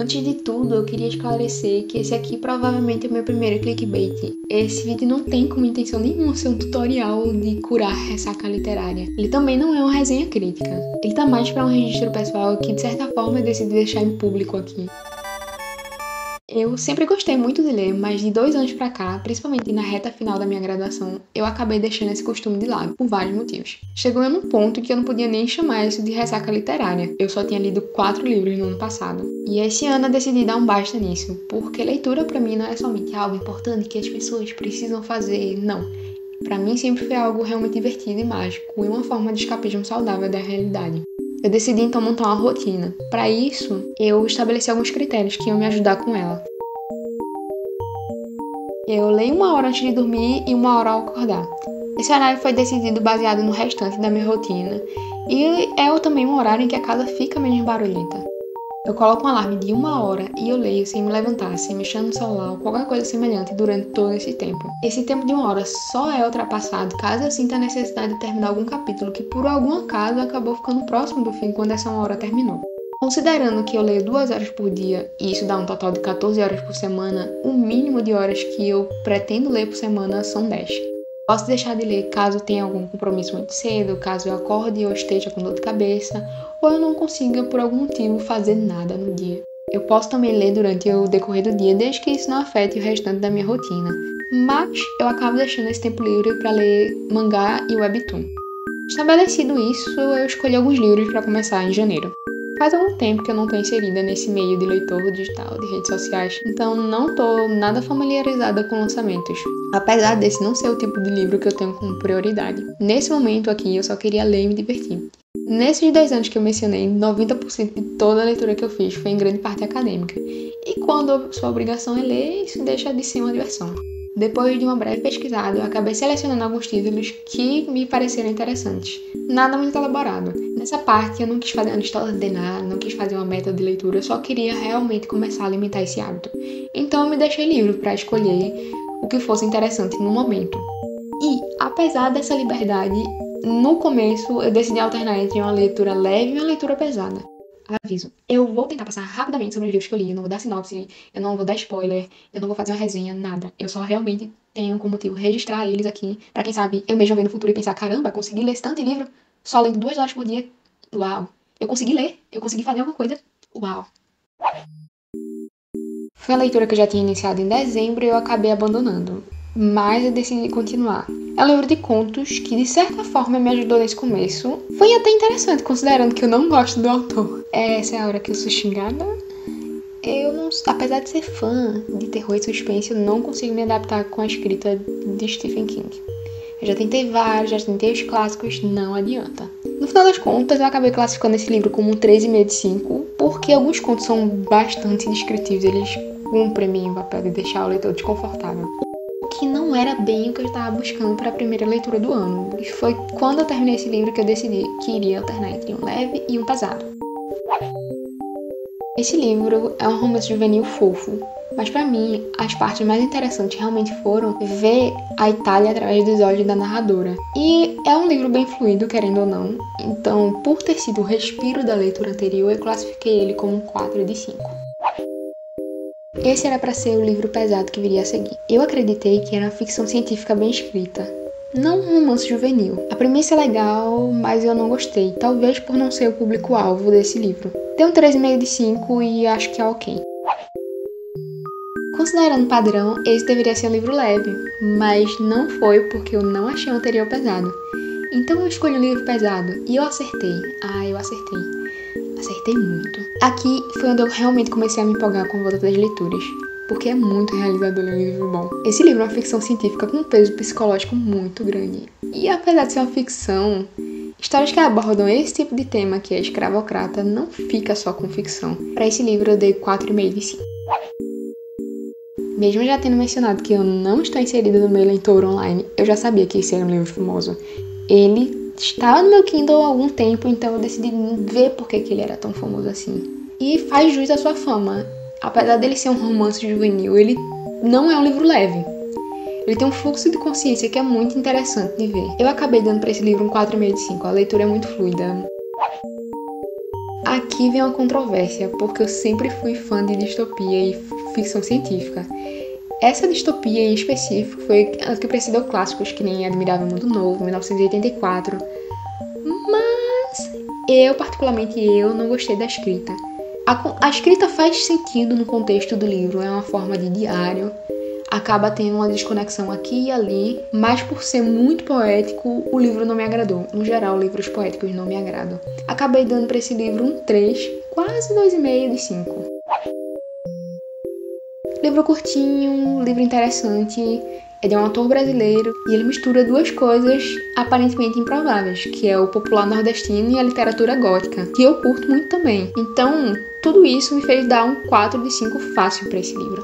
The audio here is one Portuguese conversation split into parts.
Antes de tudo, eu queria esclarecer que esse aqui provavelmente é o meu primeiro clickbait. Esse vídeo não tem como intenção nenhuma ser um tutorial de curar ressaca literária. Ele também não é uma resenha crítica. Ele tá mais para um registro pessoal que, de certa forma, eu decidi deixar em público aqui. Eu sempre gostei muito de ler, mas de 2 anos pra cá, principalmente na reta final da minha graduação, eu acabei deixando esse costume de lado, por vários motivos. Chegou num ponto que eu não podia nem chamar isso de ressaca literária. Eu só tinha lido 4 livros no ano passado. E esse ano eu decidi dar um basta nisso, porque leitura pra mim não é somente algo importante que as pessoas precisam fazer, não. Pra mim sempre foi algo realmente divertido e mágico, e uma forma de escapismo saudável da realidade. Eu decidi então montar uma rotina. Para isso, eu estabeleci alguns critérios que iam me ajudar com ela. Eu leio 1 hora antes de dormir e 1 hora ao acordar. Esse horário foi decidido baseado no restante da minha rotina e é também um horário em que a casa fica menos barulhenta. Eu coloco um alarme de 1 hora e eu leio sem me levantar, sem mexer no celular ou qualquer coisa semelhante durante todo esse tempo. Esse tempo de 1 hora só é ultrapassado caso eu sinta a necessidade de terminar algum capítulo que por algum acaso acabou ficando próximo do fim quando essa 1 hora terminou. Considerando que eu leio 2 horas por dia e isso dá um total de 14 horas por semana, o mínimo de horas que eu pretendo ler por semana são 10. Posso deixar de ler caso tenha algum compromisso muito cedo, caso eu acorde ou esteja com dor de cabeça, ou eu não consiga, por algum motivo, fazer nada no dia. Eu posso também ler durante o decorrer do dia, desde que isso não afete o restante da minha rotina. Mas eu acabo deixando esse tempo livre para ler mangá e webtoon. Estabelecido isso, eu escolhi alguns livros para começar em janeiro. Faz algum tempo que eu não estou inserida nesse meio de leitor digital, de redes sociais, então não estou nada familiarizada com lançamentos, apesar desse não ser o tipo de livro que eu tenho como prioridade. Nesse momento aqui, eu só queria ler e me divertir. Nesses 10 anos que eu mencionei, 90% de toda a leitura que eu fiz foi em grande parte acadêmica, e quando a sua obrigação é ler, isso deixa de ser uma diversão. Depois de uma breve pesquisada, eu acabei selecionando alguns títulos que me pareceram interessantes. Nada muito elaborado. Nessa parte, eu não quis fazer uma lista ordenada, não quis fazer uma meta de leitura, eu só queria realmente começar a alimentar esse hábito. Então eu me deixei livre para escolher o que fosse interessante no momento. E, apesar dessa liberdade, no começo eu decidi alternar entre uma leitura leve e uma leitura pesada. Aviso, eu vou tentar passar rapidamente sobre os livros que eu li, eu não vou dar sinopse, eu não vou dar spoiler, eu não vou fazer uma resenha, nada. Eu só realmente tenho como motivo registrar eles aqui, pra quem sabe eu mesmo ver no futuro e pensar, caramba, consegui ler esse tanto de livro, só lendo 2 horas por dia, uau. Eu consegui ler, eu consegui fazer alguma coisa, uau. Foi a leitura que eu já tinha iniciado em dezembro e eu acabei abandonando, mas eu decidi continuar. É um livro de contos que, de certa forma, me ajudou nesse começo. Foi até interessante, considerando que eu não gosto do autor. Essa é a hora que eu sou xingada. Eu não, apesar de ser fã de terror e suspense, eu não consigo me adaptar com a escrita de Stephen King. Eu já tentei vários, já tentei os clássicos, não adianta. No final das contas, eu acabei classificando esse livro como um 3,5 de 5, porque alguns contos são bastante descritivos, eles cumprem o papel de deixar o leitor desconfortável. Que não era bem o que eu estava buscando para a primeira leitura do ano. E foi quando eu terminei esse livro que eu decidi que iria alternar entre um leve e um pesado. Esse livro é um romance juvenil fofo, mas para mim as partes mais interessantes realmente foram ver a Itália através dos olhos da narradora. E é um livro bem fluido, querendo ou não, então por ter sido o respiro da leitura anterior, eu classifiquei ele como um 4 de 5. Esse era para ser o livro pesado que viria a seguir. Eu acreditei que era uma ficção científica bem escrita, não um romance juvenil. A premissa é legal, mas eu não gostei, talvez por não ser o público-alvo desse livro. Deu um 3,5 de 5 e acho que é ok. Considerando o padrão, esse deveria ser um livro leve, mas não foi porque eu não achei o anterior pesado. Então eu escolhi um livro pesado e eu acertei. Eu acertei. Acertei muito. Aqui foi onde eu realmente comecei a me empolgar com a volta das leituras, porque é muito realizador ler um livro bom. Esse livro é uma ficção científica com um peso psicológico muito grande. E apesar de ser uma ficção, histórias que abordam esse tipo de tema, que é escravocrata, não fica só com ficção. Para esse livro eu dei 4,5 de 5. Mesmo já tendo mencionado que eu não estou inserida no meio leitor online, eu já sabia que esse era um livro famoso. Ele estava no meu Kindle há algum tempo, então eu decidi ver por que ele era tão famoso assim. E faz jus à sua fama. Apesar dele ser um romance juvenil, ele não é um livro leve. Ele tem um fluxo de consciência que é muito interessante de ver. Eu acabei dando para esse livro um 4,5 de 5. A leitura é muito fluida. Aqui vem uma controvérsia, porque eu sempre fui fã de distopia e ficção científica. Essa distopia em específico foi a que precedeu clássicos que nem Admirável Mundo Novo, 1984. Mas particularmente, não gostei da escrita. A escrita faz sentido no contexto do livro, é uma forma de diário. Acaba tendo uma desconexão aqui e ali, mas por ser muito poético, o livro não me agradou. No geral, livros poéticos não me agradam. Acabei dando para esse livro um 3, quase 2,5 de 5. Livro curtinho, livro interessante, é de um autor brasileiro e ele mistura duas coisas aparentemente improváveis, que é o popular nordestino e a literatura gótica, que eu curto muito também. Então, tudo isso me fez dar um 4 de 5 fácil para esse livro.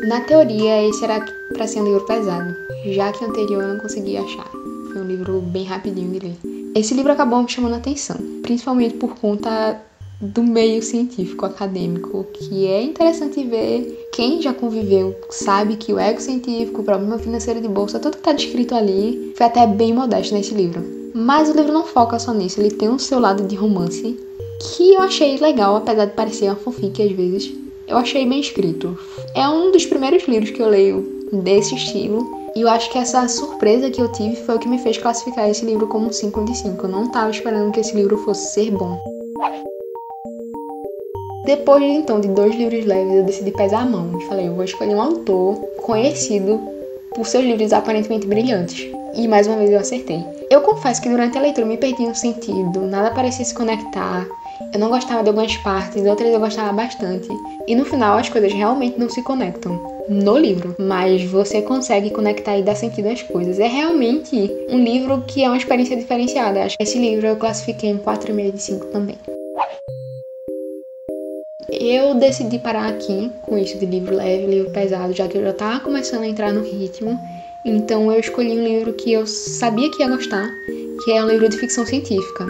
Na teoria, esse era para ser um livro pesado, já que o anterior eu não consegui achar. Foi um livro bem rapidinho de ler. Esse livro acabou me chamando a atenção, principalmente por conta do meio científico acadêmico, que é interessante ver. Quem já conviveu sabe que o ego científico, o problema financeiro de bolsa, tudo que está descrito ali foi até bem modesto nesse livro. Mas o livro não foca só nisso, ele tem o seu lado de romance, que eu achei legal, apesar de parecer uma fanfic às vezes. Eu achei bem escrito. É um dos primeiros livros que eu leio desse estilo, e eu acho que essa surpresa que eu tive foi o que me fez classificar esse livro como um 5 de 5. Eu não estava esperando que esse livro fosse ser bom. Depois, então, de 2 livros leves, eu decidi pesar a mão e falei, eu vou escolher um autor conhecido por seus livros aparentemente brilhantes. E mais uma vez eu acertei. Eu confesso que durante a leitura eu me perdi no sentido, nada parecia se conectar, eu não gostava de algumas partes, outras eu gostava bastante. E no final as coisas realmente não se conectam no livro, mas você consegue conectar e dar sentido às coisas. É realmente um livro que é uma experiência diferenciada. Acho que esse livro eu classifiquei em 4,5 de 5 também. Eu decidi parar aqui com isso de livro leve, livro pesado, já que eu já estava começando a entrar no ritmo. Então eu escolhi um livro que eu sabia que ia gostar, que é um livro de ficção científica.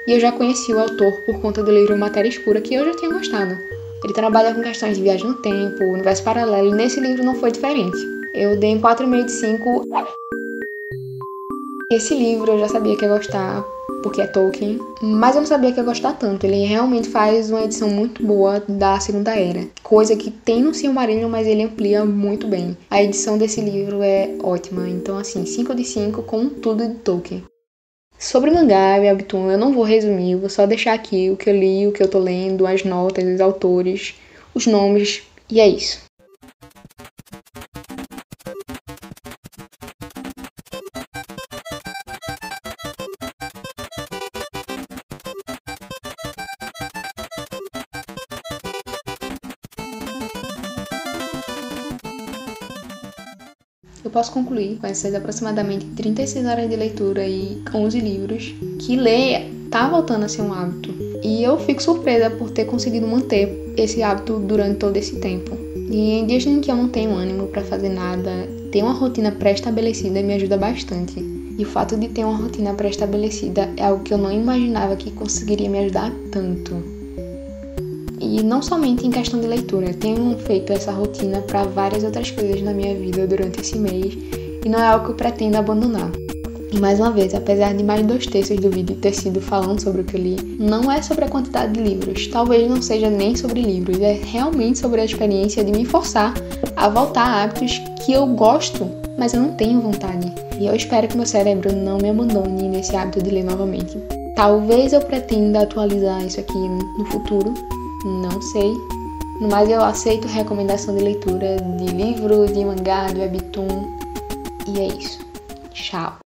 E eu já conheci o autor por conta do livro Matéria Escura, que eu já tinha gostado. Ele trabalha com questões de viagem no tempo, universo paralelo, e nesse livro não foi diferente. Eu dei 4,5 de 5. Esse livro eu já sabia que ia gostar, porque é Tolkien, mas eu não sabia que ia gostar tanto. Ele realmente faz uma edição muito boa da Segunda Era, coisa que tem no Silmarillion, mas ele amplia muito bem. A edição desse livro é ótima, então assim, 5 de 5 com tudo de Tolkien. Sobre o mangá e Webtoon, eu não vou resumir, vou só deixar aqui o que eu li, o que eu tô lendo, as notas, os autores, os nomes, e é isso. Eu posso concluir com essas aproximadamente 36 horas de leitura e 11 livros que ler tá voltando a ser um hábito. E eu fico surpresa por ter conseguido manter esse hábito durante todo esse tempo. E em dias em que eu não tenho ânimo para fazer nada, ter uma rotina pré-estabelecida me ajuda bastante. E o fato de ter uma rotina pré-estabelecida é algo que eu não imaginava que conseguiria me ajudar tanto. E não somente em questão de leitura, eu tenho feito essa rotina para várias outras coisas na minha vida durante esse mês e não é algo que eu pretendo abandonar. E mais uma vez, apesar de mais 2/3 do vídeo ter sido falando sobre o que eu li, não é sobre a quantidade de livros, talvez não seja nem sobre livros, é realmente sobre a experiência de me forçar a voltar a hábitos que eu gosto, mas eu não tenho vontade. E eu espero que meu cérebro não me abandone nesse hábito de ler novamente. Talvez eu pretenda atualizar isso aqui no futuro, não sei, mas eu aceito recomendação de leitura de livro, de mangá, de webtoon, e é isso. Tchau!